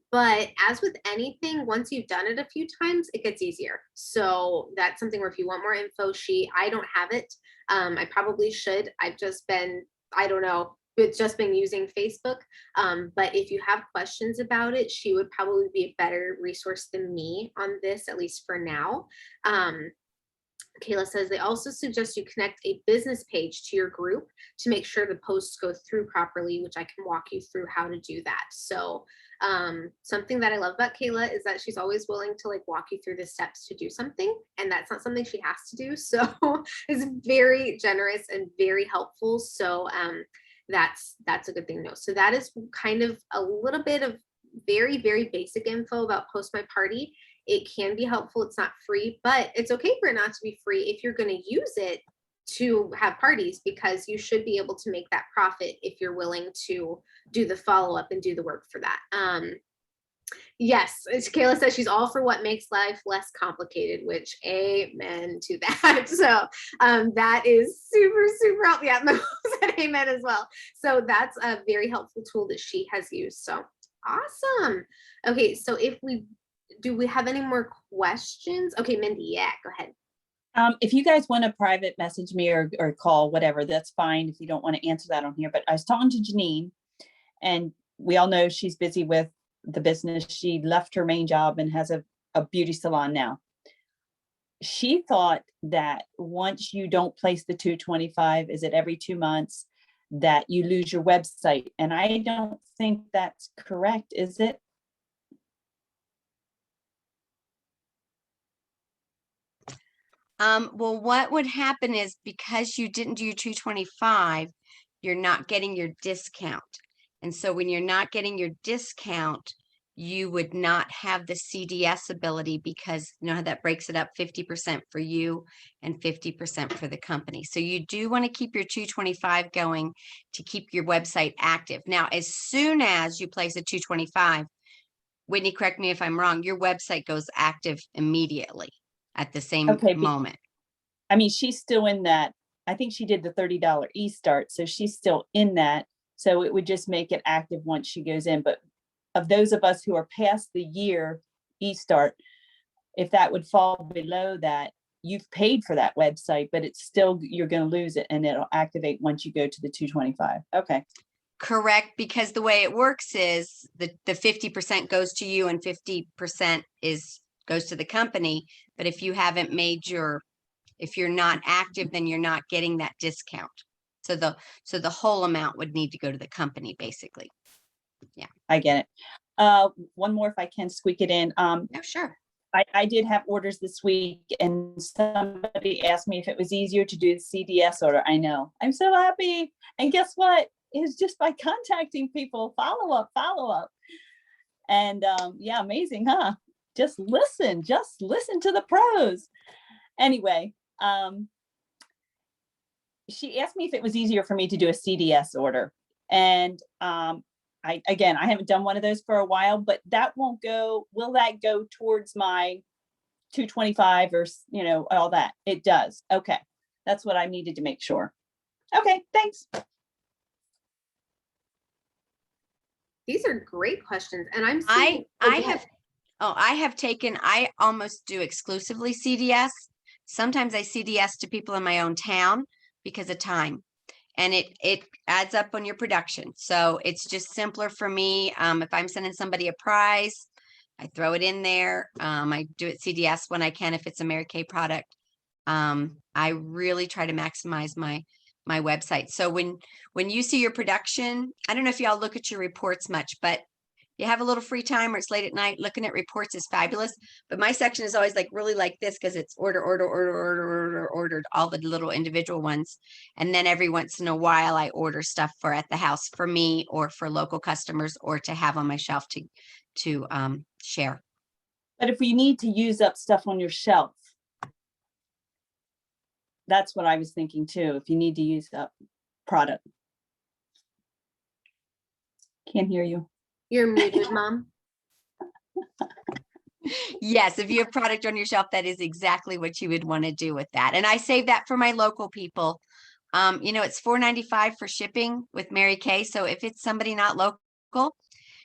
But as with anything, once you've done it a few times, it gets easier. So that's something where if you want more info, I don't have it. I probably should. I've just been, I don't know, it's just been using Facebook. But if you have questions about it, she would probably be a better resource than me on this, at least for now. Kayla says they also suggest you connect a business page to your group to make sure the posts go through properly, which I can walk you through how to do that. So something that I love about Kayla is that she's always willing to like walk you through the steps to do something, and that's not something she has to do. So it's very generous and very helpful. So that's a good thing to know. So that is kind of a little bit of very, very basic info about Post My Party. It can be helpful. It's not free, but it's okay for it not to be free if you're going to use it to have parties, because you should be able to make that profit if you're willing to do the follow-up and do the work for that. Yes, as Kayla says, she's all for what makes life less complicated, which amen to that. So that is super, super helpful. Yeah, Mo said amen as well. So that's a very helpful tool that she has used. So awesome. Okay, so do we have any more questions? Okay, Mindy, yeah, go ahead. If you guys want to private message me or call, whatever, that's fine. If you don't want to answer that on here, but I was talking to Janine, and we all know she's busy with the business. She left her main job and has a beauty salon now. She thought that once you don't place the 225, is it every 2 months, that you lose your website? And I don't think that's correct, is it? Well, what would happen is, because you didn't do your 225, you're not getting your discount. And so when you're not getting your discount, you would not have the CDS ability, because you know how that breaks it up 50% for you and 50% for the company. So you do want to keep your 225 going to keep your website active. Now, as soon as you place a 225, Whitney, correct me if I'm wrong, your website goes active immediately at the same moment. I mean, she's still in that. I think she did the $30 e-start, so she's still in that. So it would just make it active once she goes in. But of those of us who are past the year e-start, if that would fall below that, you've paid for that website, but it's still, you're going to lose it, and it'll activate once you go to the 225. Okay. Correct, because the way it works is the 50% goes to you and 50% goes to the company. But if you haven't if you're not active, then you're not getting that discount. So the whole amount would need to go to the company, basically. I get it. One more if I can squeak it in. No, sure. I did have orders this week and somebody asked me if it was easier to do the CDS order. I know. I'm so happy. And guess what? It's just by contacting people, follow up. And yeah, amazing, huh? Just listen to the pros. Anyway, she asked me if it was easier for me to do a CDS order. And I haven't done one of those for a while, but will that go towards my 225 or, all that? It does. Okay. That's what I needed to make sure. Okay, thanks. These are great questions. And I'm I seeing, oh, go have ahead. I almost do exclusively CDS. Sometimes I CDS to people in my own town because of time. And it adds up on your production. So it's just simpler for me. If I'm sending somebody a prize, I throw it in there. I do it CDS when I can if it's a Mary Kay product. I really try to maximize my website. So when you see your production, I don't know if y'all look at your reports much, but you have a little free time or it's late at night, looking at reports is fabulous. But my section is always really like this because it's ordered, all the little individual ones. And then every once in a while I order stuff for at the house for me or for local customers or to have on my shelf to share. But if we need to use up stuff on your shelf, that's what I was thinking too. If you need to use up product. Can't hear you. You're muted, Mom. Yes, if you have product on your shelf, that is exactly what you would want to do with that. And I save that for my local people. It's $4.95 for shipping with Mary Kay. So if it's somebody not local,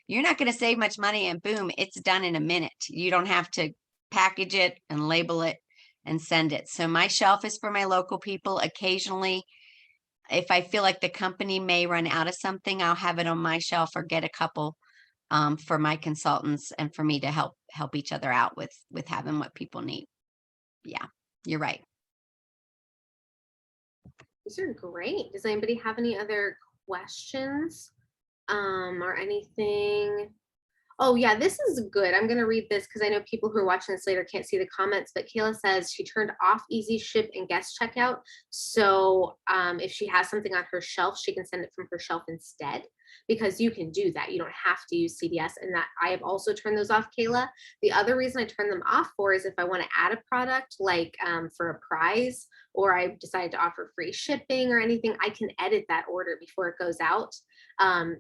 you're not going to save much money and boom, it's done in a minute. You don't have to package it and label it and send it. So my shelf is for my local people. Occasionally, if I feel like the company may run out of something, I'll have it on my shelf or get a couple for my consultants and for me to help each other out with having what people need. Yeah, you're right. These are great. Does anybody have any other questions or anything? Oh yeah, this is good. I'm going to read this because I know people who are watching this later can't see the comments, but Kayla says she turned off Easy Ship and guest checkout. So if she has something on her shelf, she can send it from her shelf instead, because you can do that. You don't have to use CDS, and that I have also turned those off, Kayla. The other reason I turn them off for is if I want to add a product like for a prize, or I decided to offer free shipping or anything, I can edit that order before it goes out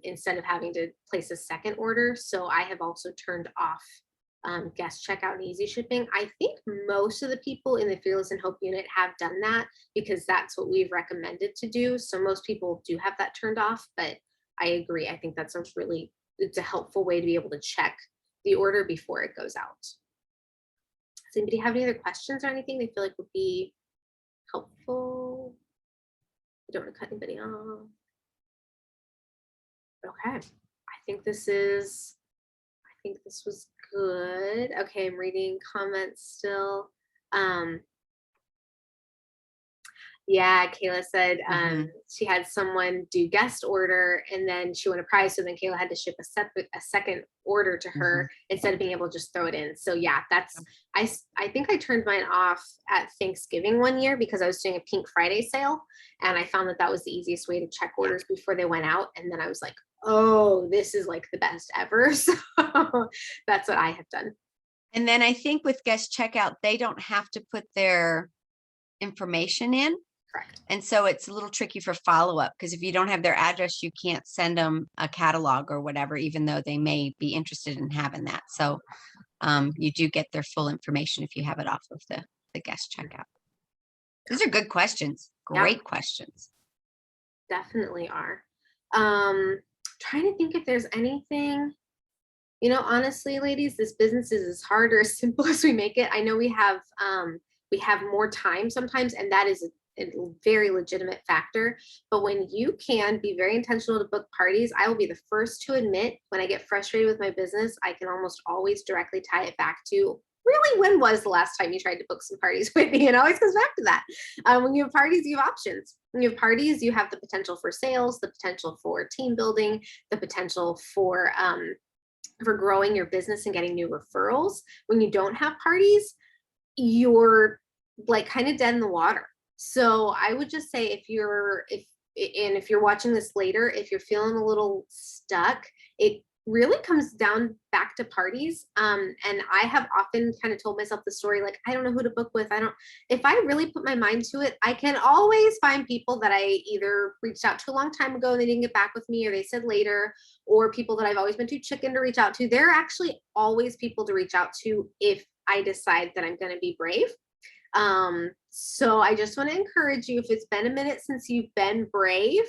instead of having to place a second order. So I have also turned off guest checkout and easy shipping. I think most of the people in the Fearless and Hope unit have done that because that's what we've recommended to do. So most people do have that turned off, but I agree. I think it's a helpful way to be able to check the order before it goes out. Does anybody have any other questions or anything they feel like would be helpful? I don't want to cut anybody off. Okay, I think this was good. Okay, I'm reading comments still. Yeah, Kayla said she had someone do guest order and then she won a prize. So then Kayla had to ship a second order to her instead of being able to just throw it in. So yeah, I think I turned mine off at Thanksgiving one year because I was doing a Pink Friday sale. And I found that was the easiest way to check orders before they went out. And then I was like, oh, this is like the best ever. So that's what I have done. And then I think with guest checkout, they don't have to put their information in. Correct. And so it's a little tricky for follow-up because if you don't have their address, you can't send them a catalog or whatever, even though they may be interested in having that. So you do get their full information if you have it off of the guest checkout. These are good questions. Great questions. Definitely are. Trying to think if there's anything, honestly, ladies, this business is as hard or as simple as we make it. I know we have more time sometimes, and that is a very legitimate factor. But when you can be very intentional to book parties, I will be the first to admit when I get frustrated with my business, I can almost always directly tie it back to, really, when was the last time you tried to book some parties with me? And it always comes back to that. When you have parties, you have options. When you have parties, you have the potential for sales, the potential for team building, the potential for growing your business and getting new referrals. When you don't have parties, you're like kind of dead in the water. So I would just say if you're watching this later, if you're feeling a little stuck, it really comes down back to parties. And I have often kind of told myself the story, like, I don't know who to book with. If I really put my mind to it, I can always find people that I either reached out to a long time ago and they didn't get back with me, or they said later, or people that I've always been too chicken to reach out to. There are actually always people to reach out to if I decide that I'm going to be brave. So I just want to encourage you, if it's been a minute since you've been brave,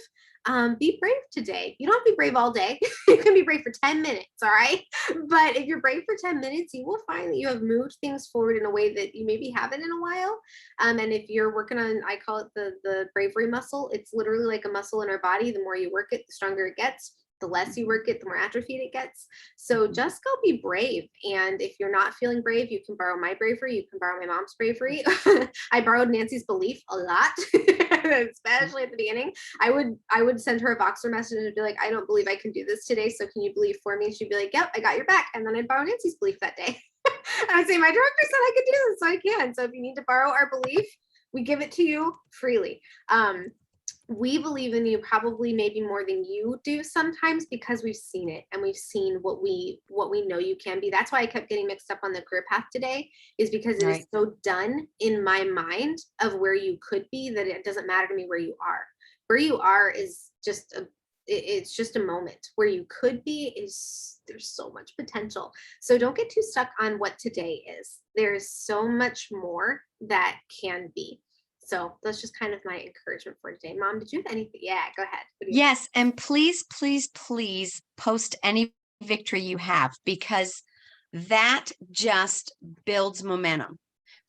be brave today. You don't have to be brave all day. You can be brave for 10 minutes. All right. But if you're brave for 10 minutes, you will find that you have moved things forward in a way that you maybe haven't in a while. And if you're working on, I call it the bravery muscle, it's literally like a muscle in our body. The more you work it, the stronger it gets. The less you work it, the more atrophied it gets. So just go be brave. And if you're not feeling brave, you can borrow my bravery. You can borrow my mom's bravery. I borrowed Nancy's belief a lot, especially at the beginning. I would send her a Voxer message and be like, I don't believe I can do this today. So can you believe for me? And she'd be like, yep, I got your back. And then I'd borrow Nancy's belief that day. I would say, my director said I could do this, so I can. So if you need to borrow our belief, we give it to you freely. We believe in you probably maybe more than you do sometimes, because we've seen it and we've seen what we know you can be. That's why I kept getting mixed up on the career path today, is because it is so done in my mind of where you could be that it doesn't matter to me where you are. Where you are is just it's just a moment. Where you could be is, there's so much potential. So don't get too stuck on what today is. There's so much more that can be. So that's just kind of my encouragement for today. Mom, did you have anything? Yeah, go ahead. Yes. And please, please, please post any victory you have, because that just builds momentum.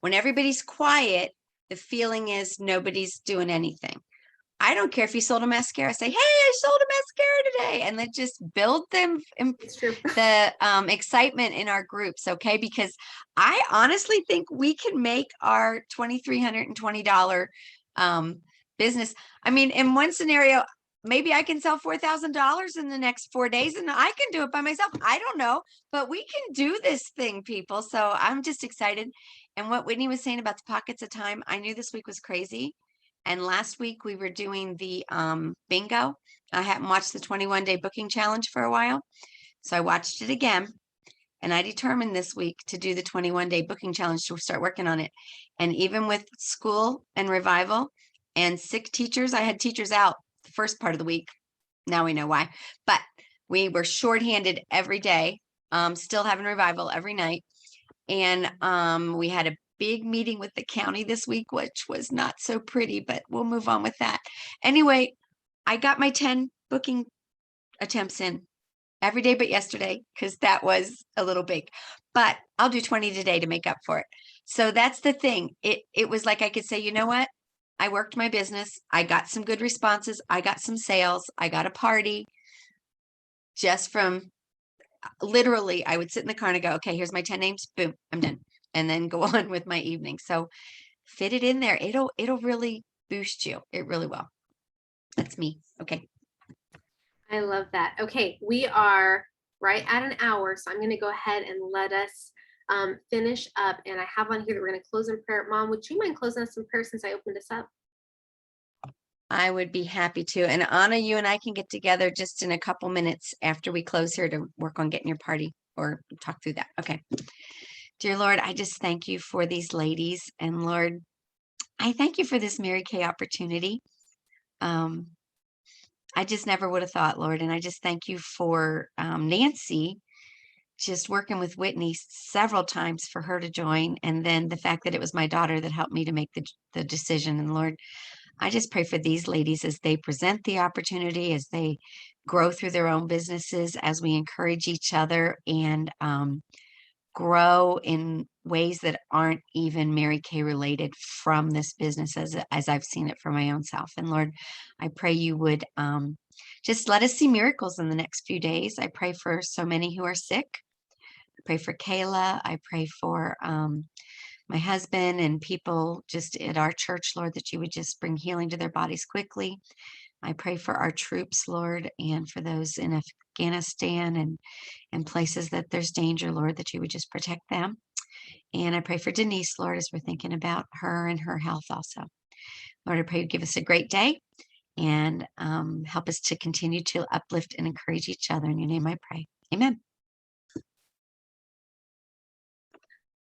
When everybody's quiet, the feeling is nobody's doing anything. I don't care if you sold a mascara, say, hey, I sold a mascara today. And then just build them, It's true. the excitement in our groups. Okay. Because I honestly think we can make our $2,320 business. I mean, in one scenario, maybe I can sell $4,000 in the next 4 days, and I can do it by myself. I don't know, but we can do this thing, people. So I'm just excited. And what Whitney was saying about the pockets of time, I knew this week was crazy. And last week we were doing the bingo. I hadn't watched the 21-day booking challenge for a while. So I watched it again. And I determined this week to do the 21-day booking challenge, to start working on it. And even with school and revival and sick teachers, I had teachers out the first part of the week. Now we know why. But we were shorthanded every day, still having revival every night. And we had a big meeting with the county this week, which was not so pretty, but we'll move on with that. Anyway, I got my 10 booking attempts in every day but yesterday, because that was a little big, but I'll do 20 today to make up for it. So that's the thing. It was like I could say, you know what? I worked my business. I got some good responses. I got some sales. I got a party just from literally, I would sit in the car and go, okay, here's my 10 names. Boom, I'm done. And then go on with my evening. So fit it in there. It'll really boost you. It really will. That's me. Okay. I love that. Okay, we are right at an hour, so I'm going to go ahead and let us finish up. And I have on here that we're going to close in prayer. Mom, would you mind closing us in prayer since I opened this up? I would be happy to. And Anna, you and I can get together just in a couple minutes after we close here to work on getting your party or talk through that. Okay. Dear Lord, I just thank you for these ladies. And Lord, I thank you for this Mary Kay opportunity. I just never would have thought, Lord. And I just thank you for Nancy, just working with Whitney several times for her to join. And then the fact that it was my daughter that helped me to make the decision. And Lord, I just pray for these ladies as they present the opportunity, as they grow through their own businesses, as we encourage each other and grow in ways that aren't even Mary Kay related from this business as I've seen it for my own self. And Lord, I pray you would just let us see miracles in the next few days. I pray for so many who are sick. I pray for Kayla. I pray for my husband and people just at our church, Lord, that you would just bring healing to their bodies quickly. I pray for our troops, Lord, and for those in Afghanistan and places that there's danger, Lord, that you would just protect them. And I pray for Denise, Lord, as we're thinking about her and her health also. Lord, I pray you give us a great day and help us to continue to uplift and encourage each other. In your name I pray. Amen.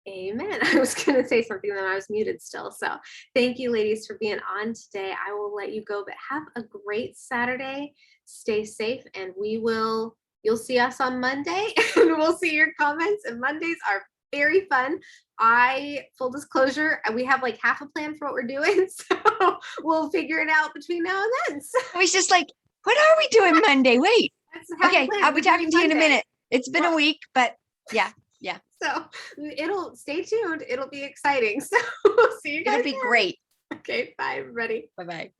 Amen. I was going to say something, then I was muted still. So thank you, ladies, for being on today. I will let you go, but have a great Saturday. Stay safe, and you'll see us on Monday, and we'll see your comments. And Mondays are very fun. Full disclosure, we have like half a plan for what we're doing. So we'll figure it out between now and then. So I was just like, what are we doing Monday? Wait. that's half a Okay, plan. I'll be We're doing talking to you in a Monday. minute. It's been a week, but yeah. So stay tuned. It'll be exciting. So we'll see you guys. It'll be then. great. Okay, bye everybody. Bye-bye.